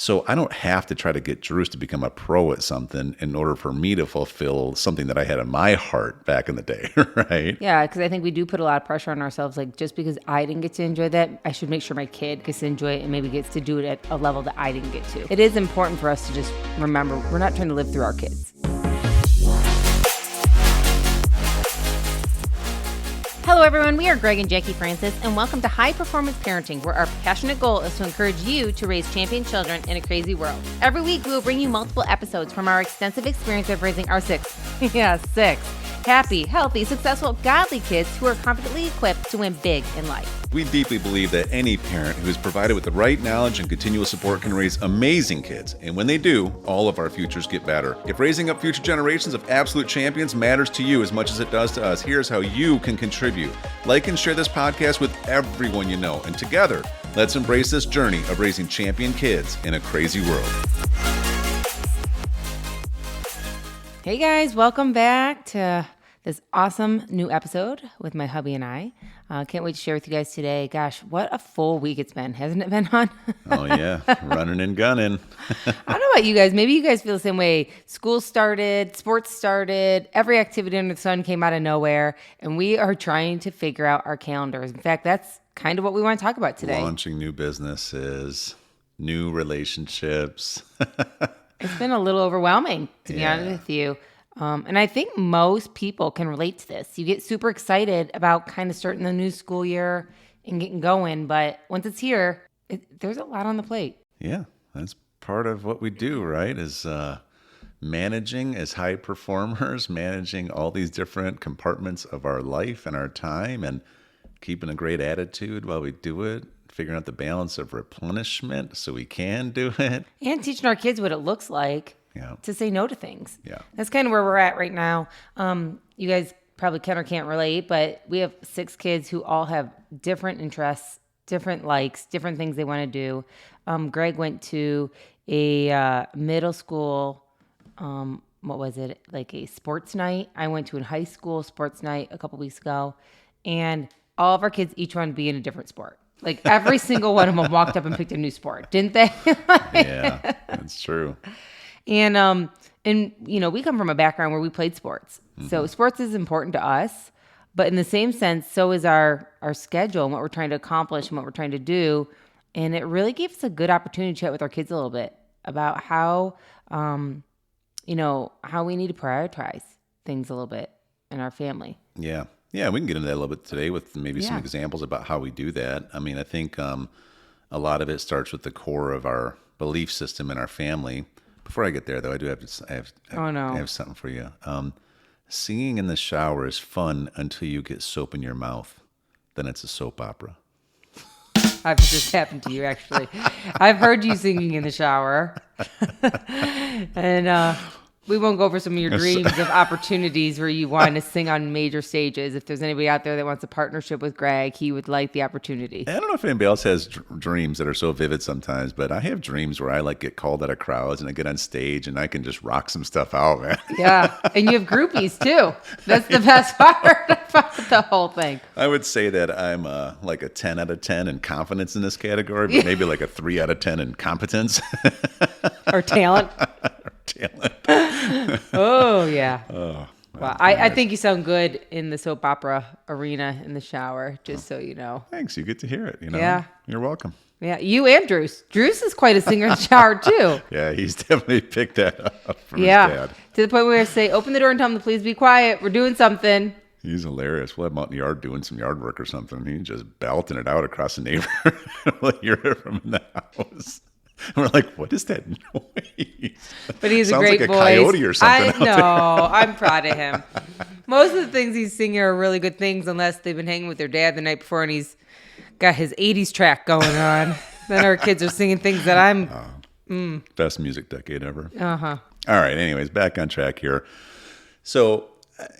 So I don't have to try to get Drews to become a pro at something in order for me to fulfill something that I had in my heart back in the day, right? Yeah, because I think we do put a lot of pressure on ourselves. Like, just because I didn't get to enjoy that, I should make sure my kid gets to enjoy it and maybe gets to do it at a level that I didn't get to. It is important for us to just remember we're not trying to live through our kids. Hello, everyone. We are Greg and Jacquie Francis, and welcome to High Performance Parenting, where our passionate goal is to encourage you to raise champion children in a crazy world. Every week, we will bring you multiple episodes from our extensive experience of raising our six happy, healthy, successful, godly kids who are confidently equipped to win big in life. We deeply believe that any parent who is provided with the right knowledge and continual support can raise amazing kids. And when they do, all of our futures get better. If raising up future generations of absolute champions matters to you as much as it does to us, here's how you can contribute. Like and share this podcast with everyone you know. And together, let's embrace this journey of raising champion kids in a crazy world. Hey guys, welcome back to this awesome new episode with my hubby and I. Can't wait to share with you guys today. Gosh, what a full week it's been, hasn't it been, hon? Oh yeah, running and gunning. I don't know about you guys. Maybe you guys feel the same way. School started, sports started, every activity under the sun came out of nowhere, and we are trying to figure out our calendars. In fact, that's kind of what we want to talk about today. Launching new businesses, new relationships. It's been a little overwhelming, to be honest with you. And I think most people can relate to this. You get super excited about kind of starting the new school year and getting going, but once it's here, there's a lot on the plate. Yeah, that's part of what we do, right? Is managing as high performers, managing all these different compartments of our life and our time, and keeping a great attitude while we do it, figuring out the balance of replenishment so we can do it. And teaching our kids what it looks like. Yeah. To say no to things. Yeah. That's kind of where we're at right now. You guys probably can or can't relate, but we have 6 kids who all have different interests, different likes, different things they want to do. Greg went to a middle school, what was it, like a sports night. I went to a high school sports night a couple weeks ago, and all of our kids each wanted to be in a different sport. Like every single one of them walked up and picked a new sport, didn't they? Yeah, that's true. And you know, we come from a background where we played sports. Mm-hmm. So sports is important to us, but in the same sense, so is our schedule and what we're trying to accomplish and what we're trying to do. And it really gives us a good opportunity to chat with our kids a little bit about how, you know, how we need to prioritize things a little bit in our family. Yeah. Yeah, we can get into that a little bit today with maybe some examples about how we do that. I mean, I think a lot of it starts with the core of our belief system in our family. Before I get there, though, I have something for you. Singing in the shower is fun until you get soap in your mouth. Then it's a soap opera. I've just happened to you, actually. I've heard you singing in the shower. And we won't go over some of your dreams of opportunities where you want to sing on major stages. If there's anybody out there that wants a partnership with Greg, he would like the opportunity. I don't know if anybody else has dreams that are so vivid sometimes, but I have dreams where I like get called out of crowds and I get on stage and I can just rock some stuff out, man. Yeah, and you have groupies too. That's the best part about the whole thing. I would say that I'm like a 10 out of 10 in confidence in this category, but maybe like a 3 out of 10 in competence. Or talent. Oh, yeah. Oh, wow. I think you sound good in the soap opera arena in the shower, just so you know. Thanks. You get to hear it, you know? Yeah. You're welcome. Yeah, you and Drews. Drews is quite a singer in the shower, too. Yeah, he's definitely picked that up from his dad. To the point where I say, open the door and tell him to please be quiet. We're doing something. He's hilarious. We'll have him out in the yard doing some yard work or something. He's just belting it out across the neighborhood. We'll hear it from in the house. And we're like, what is that noise? But he's Sounds a great like a voice. coyote or something. I know. I'm proud of him. Most of the things he's singing are really good things, unless they've been hanging with their dad the night before and he's got his 80s track going on. Then our kids are singing things that I'm... Best music decade ever. Uh-huh. All right. Anyways, back on track here. So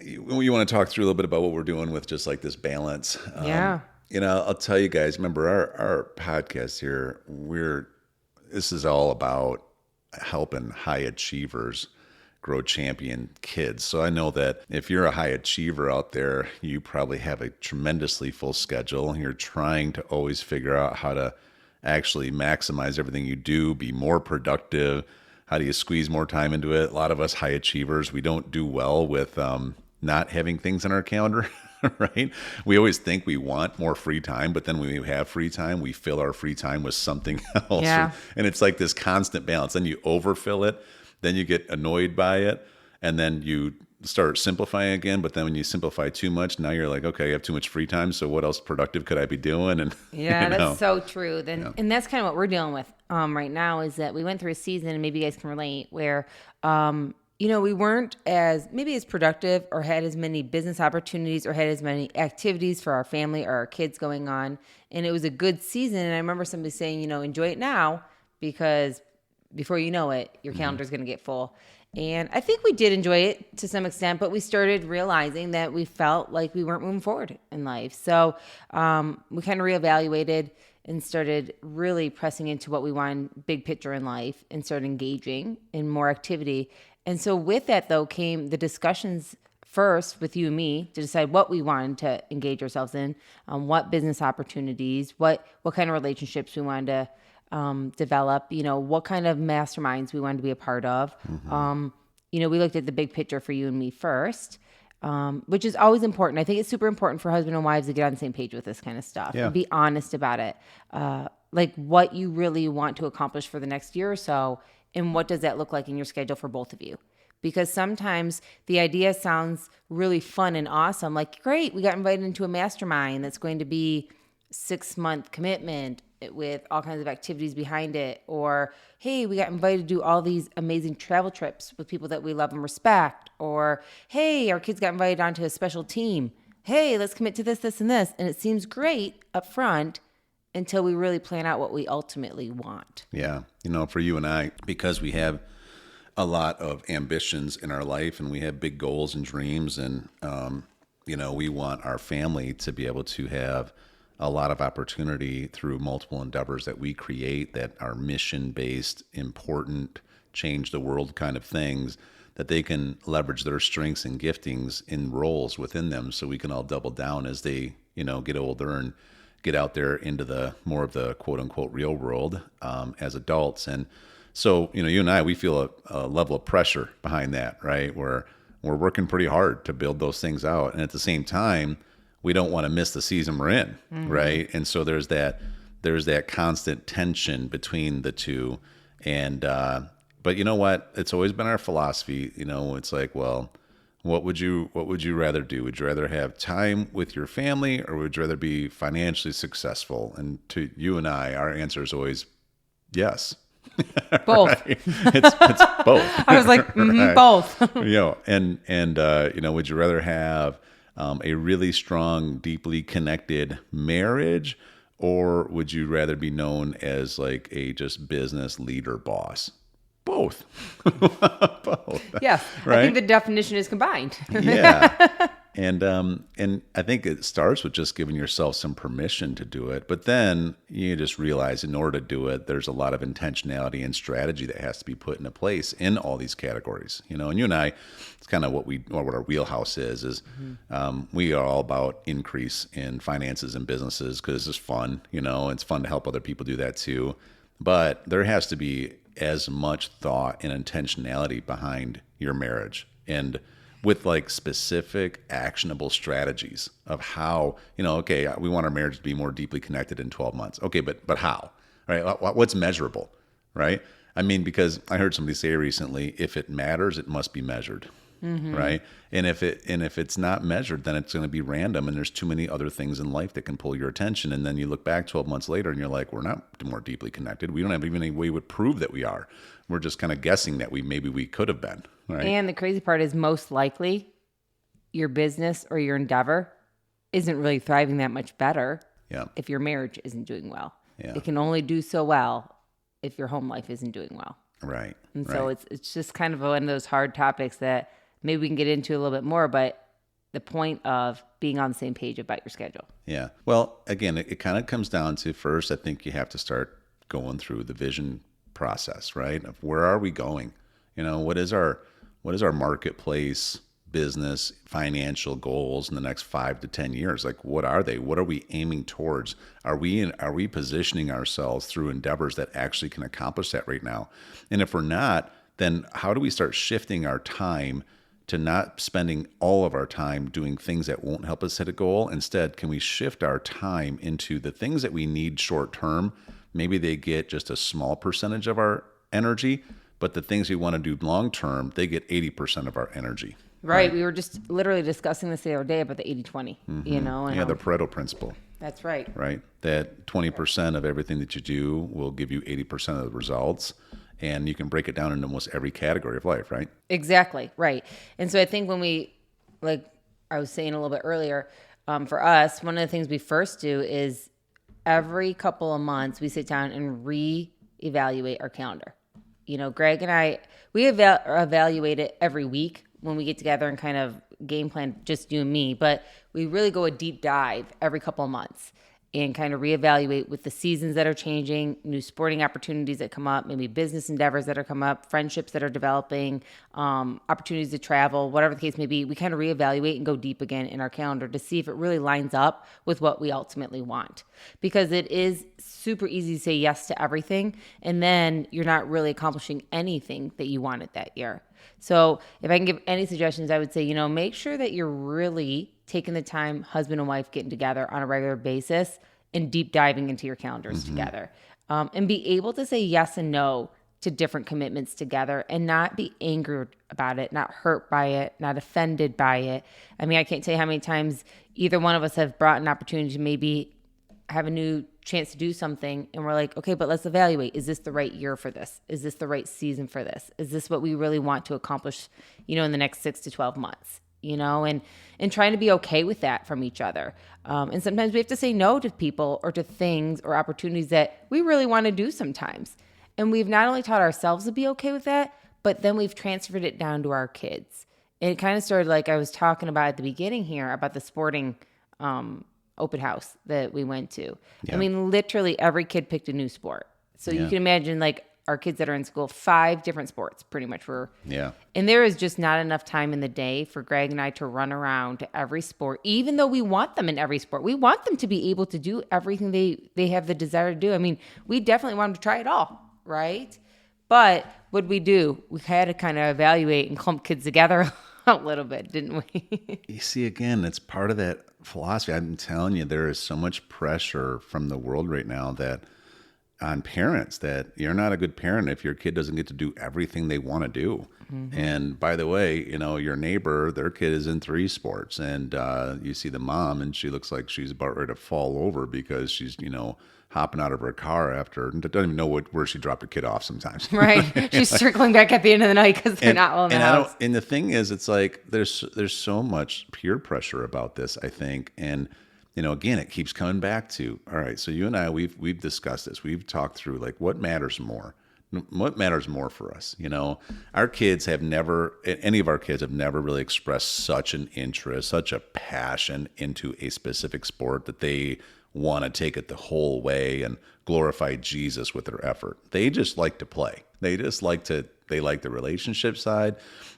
you want to talk through a little bit about what we're doing with just like this balance. Yeah. You know, I'll tell you guys, remember our podcast here, this is all about helping high achievers grow champion kids. So I know that if you're a high achiever out there, you probably have a tremendously full schedule and you're trying to always figure out how to actually maximize everything you do, be more productive? How do you squeeze more time into it? A lot of us high achievers, we don't do well with not having things on our calendar, right? We always think we want more free time, but then when we have free time, we fill our free time with something else. Yeah. And it's like this constant balance. Then you overfill it, then you get annoyed by it, and then you start simplifying again. But then when you simplify too much, now you're like, okay, I have too much free time. So what else productive could I be doing? And Yeah, that's so true. Then, and that's kind of what we're dealing with right now is that we went through a season, and maybe you guys can relate, where we weren't maybe as productive or had as many business opportunities or had as many activities for our family or our kids going on. And it was a good season. And I remember somebody saying, enjoy it now because before you know it, your calendar's going to get full. And I think we did enjoy it to some extent, but we started realizing that we felt like we weren't moving forward in life. So we kind of reevaluated and started really pressing into what we want, big picture in life, and started engaging in more activity. And so with that, though, came the discussions first with you and me to decide what we wanted to engage ourselves in, what business opportunities, what kind of relationships we wanted to develop, what kind of masterminds we wanted to be a part of. We looked at the big picture for you and me first, which is always important. I think it's super important for husband and wives to get on the same page with this kind of stuff and be honest about it. Like what you really want to accomplish for the next year or so, and what does that look like in your schedule for both of you? Because sometimes the idea sounds really fun and awesome. Like, great, we got invited into a mastermind that's going to be 6-month commitment with all kinds of activities behind it. Or, hey, we got invited to do all these amazing travel trips with people that we love and respect. Or, hey, our kids got invited onto a special team. Hey, let's commit to this, this, and this. And it seems great up front until we really plan out what we ultimately want. Yeah. For you and I, because we have a lot of ambitions in our life and we have big goals and dreams, and, we want our family to be able to have a lot of opportunity through multiple endeavors that we create that are mission-based, important, change the world kind of things, that they can leverage their strengths and giftings in roles within them, so we can all double down as they, get older and get out there into the more of the quote unquote real world as adults. And so, you and I, we feel a level of pressure behind that, right? Where we're working pretty hard to build those things out. And at the same time, we don't want to miss the season we're in, right? And so there's that constant tension between the two. And but you know what? It's always been our philosophy. It's like, well, what would you rather do? Would you rather have time with your family, or would you rather be financially successful? And to you and I, our answer is always yes. Both. Right? It's both. I was like, right? Both. And would you rather have a really strong, deeply connected marriage, or would you rather be known as like a just business leader boss? Both. Both. Yes. Right? I think the definition is combined. Yeah. And I think it starts with just giving yourself some permission to do it. But then you just realize in order to do it, there's a lot of intentionality and strategy that has to be put into place in all these categories. And you and I, it's kind of what our wheelhouse is we are all about increase in finances and businesses because it's fun, it's fun to help other people do that too. But there has to be as much thought and intentionality behind your marriage, and with like specific actionable strategies of how, okay, we want our marriage to be more deeply connected in 12 months. Okay, but how, right? What's measurable, right? I mean, because I heard somebody say recently, if it matters, it must be measured, right? And if it's not measured, then it's going to be random, and there's too many other things in life that can pull your attention. And then you look back 12 months later and you're like, we're not more deeply connected. We don't have even any way to prove that we are. We're just kind of guessing that maybe we could have been, right? And the crazy part is most likely your business or your endeavor isn't really thriving that much better if your marriage isn't doing well. Yeah. It can only do so well if your home life isn't doing well. Right. And so it's just kind of one of those hard topics that maybe we can get into a little bit more, but the point of being on the same page about your schedule. Yeah. Well, again, it kind of comes down to, first, I think you have to start going through the vision process, right? Of where are we going? What is our marketplace business, financial goals in the next 5 to 10 years? Like, what are they? What are we aiming towards? Are we positioning ourselves through endeavors that actually can accomplish that right now? And if we're not, then how do we start shifting our time to not spending all of our time doing things that won't help us hit a goal? Instead, can we shift our time into the things that we need short term? Maybe they get just a small percentage of our energy, but the things we want to do long term, they get 80% of our energy. Right. We were just literally discussing this the other day about the 80-20, you know? And Yeah, the Pareto principle. that's right. Right? That 20% of everything that you do will give you 80% of the results. And you can break it down in almost every category of life, right? Exactly. Right. And so I think when we, like I was saying a little bit earlier, for us, one of the things we first do is every couple of months we sit down and reevaluate our calendar. You know, Greg and I, we evaluate it every week when we get together and kind of game plan, just you and me, but we really go a deep dive every couple of months and kind of reevaluate with the seasons that are changing, new sporting opportunities that come up, maybe business endeavors that are come up, friendships that are developing, opportunities to travel, whatever the case may be. We kind of reevaluate and go deep again in our calendar to see if it really lines up with what we ultimately want. Because it is super easy to say yes to everything, and then you're not really accomplishing anything that you wanted that year. So if I can give any suggestions, I would say, you know, make sure that you're really taking the time, husband and wife getting together on a regular basis and deep diving into your calendars together. And be able to say yes and no to different commitments together and not be angered about it, not hurt by it, not offended by it. I mean, I can't tell you how many times either one of us have brought an opportunity to maybe have a new chance to do something and we're like, okay, but let's evaluate. Is this the right year for this? Is this the right season for this? Is this what we really want to accomplish, you know, in the next 6 to 12 months? You know, and trying to be okay with that from each other. And sometimes we have to say no to people or to things or opportunities that we really want to do sometimes. And we've not only taught ourselves to be okay with that, but then we've transferred it down to our kids. And it kind of started like I was talking about at the beginning here about the sporting open house that we went to. Yeah. I mean, literally every kid picked a new sport. So you can imagine like our kids that are in school, 5 different sports pretty much were. Yeah. And there is just not enough time in the day for Greg and I to run around to every sport, even though we want them in every sport. We want them to be able to do everything they have the desire to do. I mean, we definitely want them to try it all, right? But what we do, we had to kind of evaluate and clump kids together a little bit, didn't we? You see, again, it's part of that philosophy. I'm telling you, there is so much pressure from the world right now that on parents that you're not a good parent if your kid doesn't get to do everything they want to do. Mm-hmm. And by the way, you know, your neighbor, their kid is in 3 sports and you see the mom and she looks like she's about ready to fall over because she's, you know, hopping out of her car after, doesn't even know where she dropped her kid off sometimes. Right. She's circling back at the end of the night because they're not well in the house. And the thing is, it's like there's so much peer pressure about this, I think. And you know, again, it keeps coming back to, all right, so you and I, we've discussed this. We've talked through, like, what matters more? What matters more for us? You know, any of our kids have never really expressed such an interest, such a passion into a specific sport that they want to take it the whole way and glorify Jesus with their effort. They just like to play. They like the relationship side.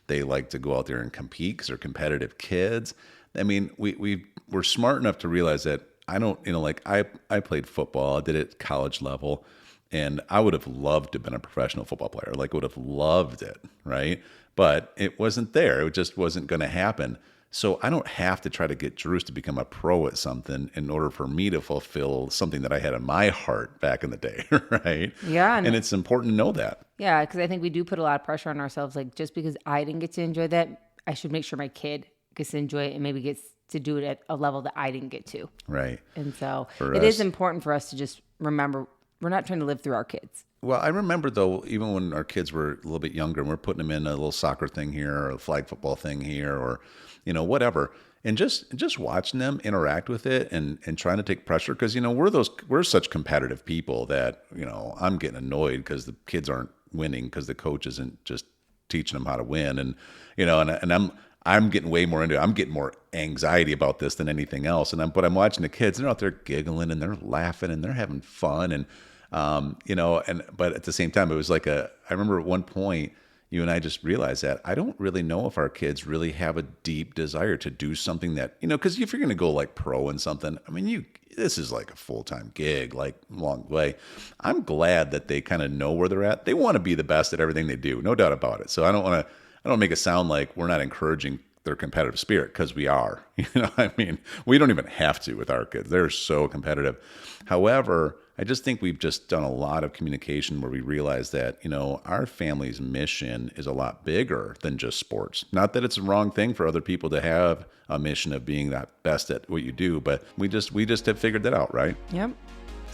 They like to go out there and compete because they're competitive kids. I mean, we're smart enough to realize that I played football. I did it at college level, and I would have loved to have been a professional football player. Like, would have loved it, right? But it wasn't there. It just wasn't going to happen. So I don't have to try to get Drews to become a pro at something in order for me to fulfill something that I had in my heart back in the day, right? Yeah. And it's important to know that. Yeah, because I think we do put a lot of pressure on ourselves. Like, just because I didn't get to enjoy that, I should make sure my kid gets to enjoy it and maybe gets to do it at a level that I didn't get to. Right. And so it is important for us to just remember we're not trying to live through our kids. Well, I remember, though, even when our kids were a little bit younger and we're putting them in a little soccer thing here or a flag football thing here or, you know, whatever. And just watching them interact with it and trying to take pressure. Because, you know, we're such competitive people that, you know, I'm getting annoyed because the kids aren't winning because the coach isn't just teaching them how to win. And, you know, and I'm getting way more into it. I'm getting more anxiety about this than anything else. But I'm watching the kids, they're out there giggling and they're laughing and they're having fun. And, you know, but at the same time, it was like I remember at one point, you and I just realized that I don't really know if our kids really have a deep desire to do something that, because if you're going to go like pro in something, I mean, this is like a full-time gig, like long way. I'm glad that they kind of know where they're at. They want to be the best at everything they do, no doubt about it. So I don't make it sound like we're not encouraging their competitive spirit, because we are. I mean, we don't even have to with our kids. They're so competitive. However, I just think we've just done a lot of communication where we realize that, our family's mission is a lot bigger than just sports. Not that it's a wrong thing for other people to have a mission of being that best at what you do, but we just have figured that out, right? Yep.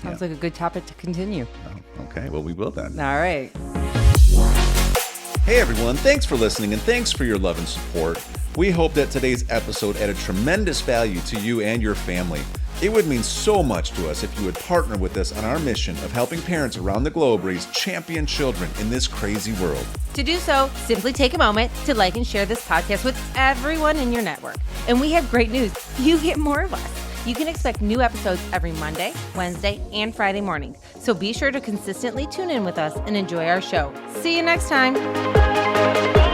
Sounds like a good topic to continue. Oh, okay, well, we will then. All right. Hey everyone, thanks for listening and thanks for your love and support. We hope that today's episode added tremendous value to you and your family. It would mean so much to us if you would partner with us on our mission of helping parents around the globe raise champion children in this crazy world. To do so, simply take a moment to like and share this podcast with everyone in your network. And we have great news. You get more of us. You can expect new episodes every Monday, Wednesday, and Friday mornings. So be sure to consistently tune in with us and enjoy our show. See you next time.